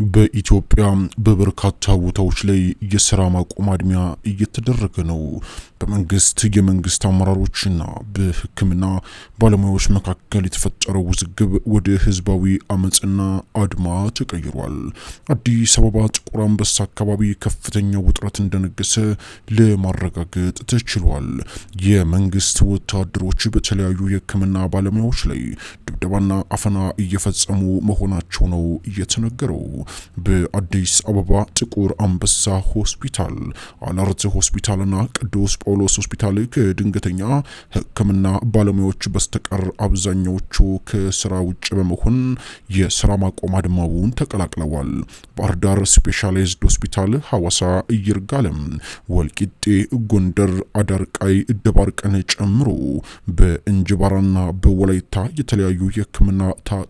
በኢትዮጵያ በበርካታ ቦታዎች ላይ የሥራ ማቆም አድማ እየተደረገ ነው። የመንግስት አመራሮችና በሕክምና ባለሙያዎች መካከል የተፈጠረው ውዝግብ ወደ ህዝባዊ አመጽና አድማ ተቀይሯል። አዲስ አበባ ጥቁር አንበሳ አካባቢ ከፍተኛ ውጥረት እንደነገሰ ለማረጋገጥ ተችሏል። የመንግስት ወታደሮች በተለያዩ የሕክምና ባለሙያዎች ላይ ድብደባና አፈና እየፈጸሙ መሆናቸው ነው እየተነገረው። በአዲስ አበባ ጥቁር አንበሳ ሆስፒታል፣ አለርት ሆስፒታልና ቅዱስ ጳውሎስ ሆስፒታል ከድንገተኛ ሕክምና ባለሙያዎች በስተቀር አብዛኛዎቹ ከስራ ውጭ በመሆን የስራ ማቆም አድማውን ተቀላቅለዋል። ባህር ዳር ስፔሻላይዝድ ሆስፒታል፣ ሐዋሳ፣ ይርጋለም፣ ወልቂጤ፣ ጎንደር፣ አዳርቃይ፣ ደባርቅን ጨምሮ በእንጅባራና በወላይታ የተለያዩ የሕክምና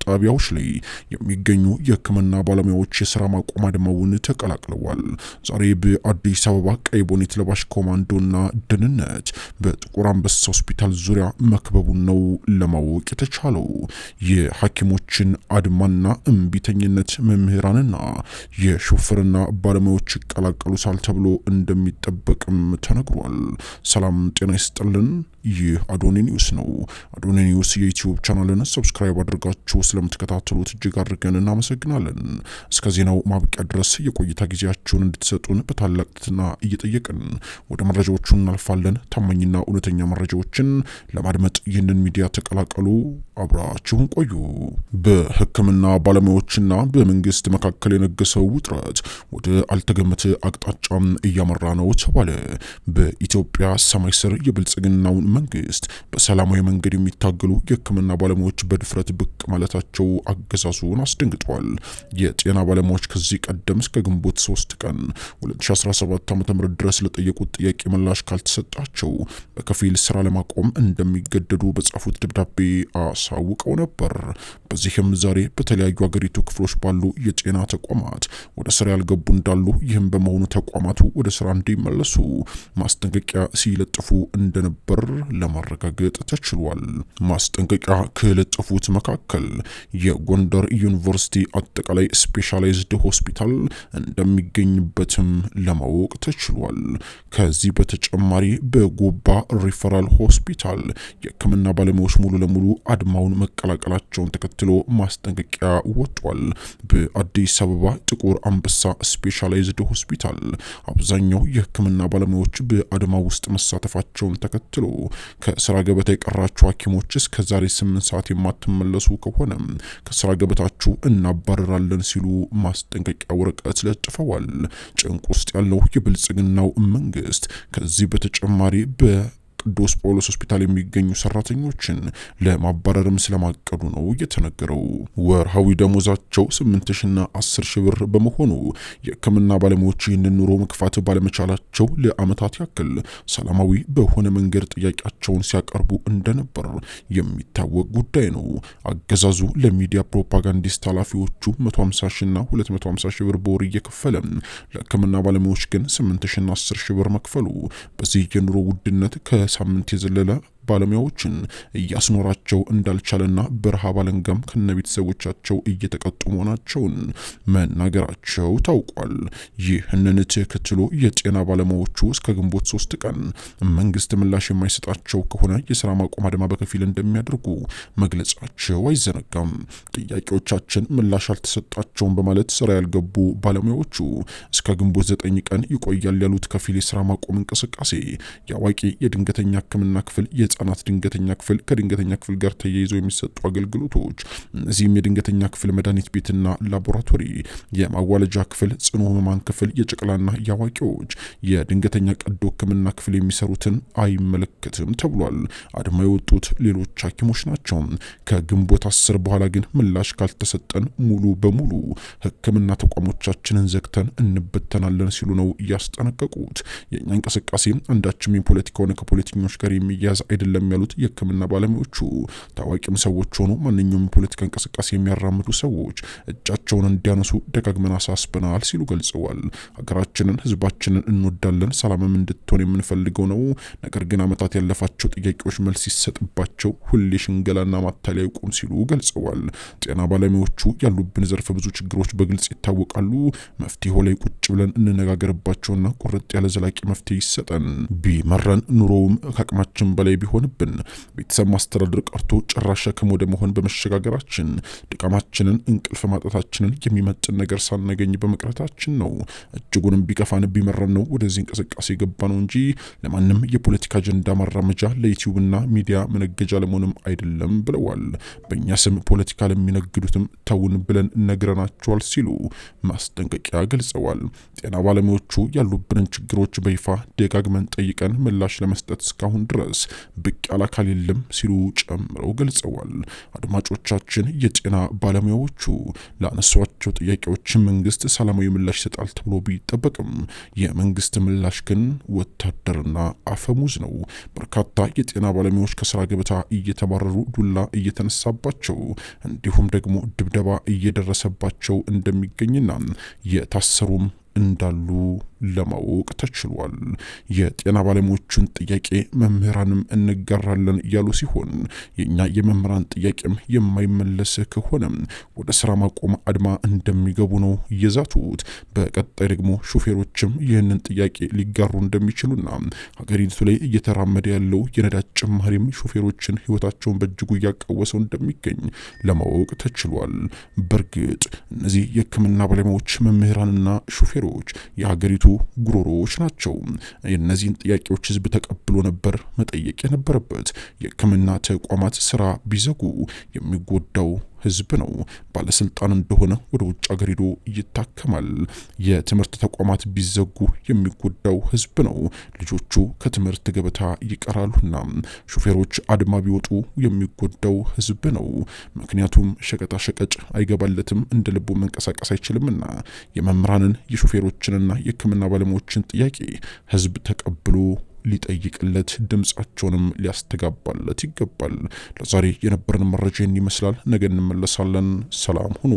ጣቢያዎች ላይ የሚገኙ የሕክምና ባለሙያዎች የስራ ማቆም አድማውን ተቀላቅለዋል። ዛሬ በአዲስ አበባ ቀይ ቦኔት ለባሽ ኮማንዶና ደህንነት በጥቁር አንበሳ ሆስፒታል ዙሪያ መክበቡን ነው ለማወቅ የተቻለው። የሐኪሞችን አድማና እምቢተኝነት መምህራንና የሹፍርና ባለሙያዎች ይቀላቀሉታል ተብሎ እንደሚጠበቅም ተነግሯል። ሰላም ጤና ይስጥልን። ይህ አዶኒ ኒውስ ነው። አዶኒ ኒውስ የዩቲዩብ ቻናልን ሰብስክራይብ አድርጋችሁ ስለምትከታተሉት እጅግ አድርገን እናመሰግናለን። እስከ ዜናው ማብቂያ ድረስ የቆይታ ጊዜያችሁን እንድትሰጡን በታላቅ ትህትና እየጠየቅን ወደ መረጃዎቹ እናልፋለን። ታማኝና እውነተኛ መረጃዎችን ለማድመጥ ይህንን ሚዲያ ተቀላቀሉ፣ አብራችሁን ቆዩ። በሕክምና ባለሙያዎችና በመንግስት መካከል የነገሰው ውጥረት ወደ አልተገመተ አቅጣጫ እያመራ ነው ተባለ። በኢትዮጵያ ሰማይ ስር የብልጽግናውን መንግስት በሰላማዊ መንገድ የሚታገሉ የሕክምና ባለሙያዎች በድፍረት ብቅ ማለታቸው አገዛዙን አስደንግጧል። የጤና ባለሙያዎች ከዚህ ቀደም እስከ ግንቦት 3 ቀን 2017 ዓ.ም ድረስ ለጠየቁት ጥያቄ ምላሽ ካልተሰጣቸው በከፊል ስራ ለማቆም እንደሚገደዱ በጻፉት ደብዳቤ አሳውቀው ነበር። በዚህም ዛሬ በተለያዩ አገሪቱ ክፍሎች ባሉ የጤና ተቋማት ወደ ስራ ያልገቡ እንዳሉ፣ ይህም በመሆኑ ተቋማቱ ወደ ስራ እንዲመለሱ ማስጠንቀቂያ ሲለጥፉ እንደነበር ለማረጋገጥ ተችሏል። ማስጠንቀቂያ ከለጠፉት መካከል የጎንደር ዩኒቨርሲቲ አጠቃላይ ስፔሻላይዝድ ሆስፒታል እንደሚገኝበትም ለማወቅ ተችሏል። ከዚህ በተጨማሪ በጎባ ሪፈራል ሆስፒታል የሕክምና ባለሙያዎች ሙሉ ለሙሉ አድማውን መቀላቀላቸውን ተከትሎ ማስጠንቀቂያ ወጥቷል። በአዲስ አበባ ጥቁር አንበሳ ስፔሻላይዝድ ሆስፒታል አብዛኛው የሕክምና ባለሙያዎች በአድማ ውስጥ መሳተፋቸውን ተከትሎ ከስራ ገበታ የቀራችሁ ሐኪሞች እስከ ዛሬ 8 ሰዓት የማትመለሱ ከሆነ ከስራ ገበታችሁ እናባረራለን ሲሉ ማስጠንቀቂያ ወረቀት ለጥፈዋል። ጭንቅ ውስጥ ያለው የብልጽግናው መንግስት ከዚህ በተጨማሪ ቅዱስ ጳውሎስ ሆስፒታል የሚገኙ ሰራተኞችን ለማባረርም ስለማቀዱ ነው የተነገረው። ወርሃዊ ደሞዛቸው 8,000ና 10,000 ብር በመሆኑ የሕክምና ባለሙያዎች ይህንን ኑሮ መግፋት ባለመቻላቸው ለአመታት ያክል ሰላማዊ በሆነ መንገድ ጥያቄያቸውን ሲያቀርቡ እንደነበር የሚታወቅ ጉዳይ ነው። አገዛዙ ለሚዲያ ፕሮፓጋንዲስት ኃላፊዎቹ 150,000ና 250,000 ብር በወር እየከፈለ ለሕክምና ባለሙያዎች ግን 8,000ና 10,000 ብር መክፈሉ በዚህ የኑሮ ውድነት ሳምንት የዘለለ ባለሙያዎችን እያስኖራቸው እንዳልቻለና በረሃብ አለንጋም ከነቤተሰቦቻቸው እየተቀጡ መሆናቸውን መናገራቸው ታውቋል። ይህንን ተከትሎ የጤና ባለሙያዎቹ እስከ ግንቦት 3 ቀን መንግስት ምላሽ የማይሰጣቸው ከሆነ የስራ ማቆም አድማ በከፊል እንደሚያደርጉ መግለጻቸው አይዘነጋም። ጥያቄዎቻችን ምላሽ አልተሰጣቸውም በማለት ስራ ያልገቡ ባለሙያዎቹ እስከ ግንቦት 9 ቀን ይቆያል ያሉት ከፊል የስራ ማቆም እንቅስቃሴ የአዋቂ የድንገተኛ ሕክምና ክፍል፣ የህፃናት ድንገተኛ ክፍል፣ ከድንገተኛ ክፍል ጋር ተያይዘው የሚሰጡ አገልግሎቶች፣ እነዚህም የድንገተኛ ክፍል መድኃኒት ቤትና ላቦራቶሪ፣ የማዋለጃ ክፍል፣ ጽኑ ህሙማን ክፍል፣ የጨቅላና የአዋቂዎች የድንገተኛ ቀዶ ሕክምና ክፍል የሚሰሩትን አይመለከትም ተብሏል። አድማ የወጡት ሌሎች ሐኪሞች ናቸው። ከግንቦት 10 በኋላ ግን ምላሽ ካልተሰጠን ሙሉ በሙሉ ሕክምና ተቋሞቻችንን ዘግተን እንበተናለን ሲሉ ነው ያስጠነቀቁት። የኛ እንቅስቃሴ አንዳችም የፖለቲካ ሆነ ከፖለቲከኞች ጋር የሚያዝ አይደለም ያሉት የህክምና ባለሙያዎቹ ታዋቂም ሰዎች ሆኑ ማንኛውም የፖለቲካ እንቅስቃሴ የሚያራምዱ ሰዎች እጃቸውን እንዲያነሱ ደጋግመን አሳስበናል ሲሉ ገልጸዋል። ሀገራችንን፣ ህዝባችንን እንወዳለን፣ ሰላምም እንድትሆን የምንፈልገው ነው። ነገር ግን ዓመታት ያለፋቸው ጥያቄዎች መልስ ሲሰጥባቸው ሁሌ ሽንገላና ማታለያ ይቁም ሲሉ ገልጸዋል። ጤና ባለሙያዎቹ ያሉብን ዘርፈ ብዙ ችግሮች በግልጽ ይታወቃሉ። መፍትሄው ላይ ቁጭ ብለን እንነጋገርባቸውና ቁርጥ ያለ ዘላቂ መፍትሄ ይሰጠን። ቢመረን ኑሮውም ከአቅማችን በላይ ቢሆንብን ቤተሰብ ማስተዳደር ቀርቶ ጭራሽ ሸክም ወደ መሆን በመሸጋገራችን ድካማችንን፣ እንቅልፍ ማጣታችንን የሚመጥን ነገር ሳናገኝ በመቅረታችን ነው። እጅጉንም ቢከፋን ቢመረን ነው ወደዚህ እንቅስቃሴ ገባ ነው እንጂ ለማንም የፖለቲካ አጀንዳ ማራመጃ ለዩቲዩብና ሚዲያ መነገጃ ለመሆንም አይደለም ብለዋል። በእኛ ስም ፖለቲካ ለሚነግዱትም ተውን ብለን ነግረናቸዋል ሲሉ ማስጠንቀቂያ ገልጸዋል። ጤና ባለሙያዎቹ ያሉብንን ችግሮች በይፋ ደጋግመን ጠይቀን ምላሽ ለመስጠት እስካሁን ድረስ ብቅ ያለ አካል የለም ሲሉ ጨምረው ገልጸዋል። አድማጮቻችን፣ የጤና ባለሙያዎቹ ላነሷቸው ጥያቄዎች መንግስት ሰላማዊ ምላሽ ይሰጣል ተብሎ ቢጠበቅም የመንግስት ምላሽ ግን ወታደርና አፈሙዝ ነው። በርካታ የጤና ባለሙያዎች ከስራ ገበታ እየተባረሩ ዱላ እየተነሳባቸው እንዲሁም ደግሞ ድብደባ እየደረሰባቸው እንደሚገኝና የታሰሩም እንዳሉ ለማወቅ ተችሏል። የጤና ባለሙያዎቹን ጥያቄ መምህራንም እንጋራለን እያሉ ሲሆን የኛ የመምህራን ጥያቄም የማይመለስ ከሆነ ወደ ስራ ማቆም አድማ እንደሚገቡ ነው የዛቱት። በቀጣይ ደግሞ ሾፌሮችም ይህንን ጥያቄ ሊጋሩ እንደሚችሉና ሀገሪቱ ላይ እየተራመደ ያለው የነዳጅ ጭማሪም ሾፌሮችን ህይወታቸውን በእጅጉ እያቃወሰው እንደሚገኝ ለማወቅ ተችሏል። በእርግጥ እነዚህ የህክምና ባለሙያዎች፣ መምህራንና ሾፌሮች የሀገሪቱ ጉሮሮዎች ናቸው። የእነዚህን ጥያቄዎች ህዝብ ተቀብሎ ነበር መጠየቅ የነበረበት። የህክምና ተቋማት ስራ ቢዘጉ የሚጎዳው ህዝብ ነው። ባለስልጣን እንደሆነ ወደ ውጭ ሀገር ሄዶ ይታከማል። የትምህርት ተቋማት ቢዘጉ የሚጎዳው ህዝብ ነው። ልጆቹ ከትምህርት ገበታ ይቀራሉና ሾፌሮች አድማ ቢወጡ የሚጎዳው ህዝብ ነው። ምክንያቱም ሸቀጣ ሸቀጭ አይገባለትም፣ እንደ ልቡ መንቀሳቀስ አይችልምና የመምህራንን የሾፌሮችንና የህክምና ባለሙያዎችን ጥያቄ ህዝብ ተቀብሎ ሊጠይቅለት ድምጻቸውንም ሊያስተጋባለት ይገባል። ለዛሬ የነበረን መረጃ ይመስላል። ነገ እንመለሳለን። ሰላም ሁኑ።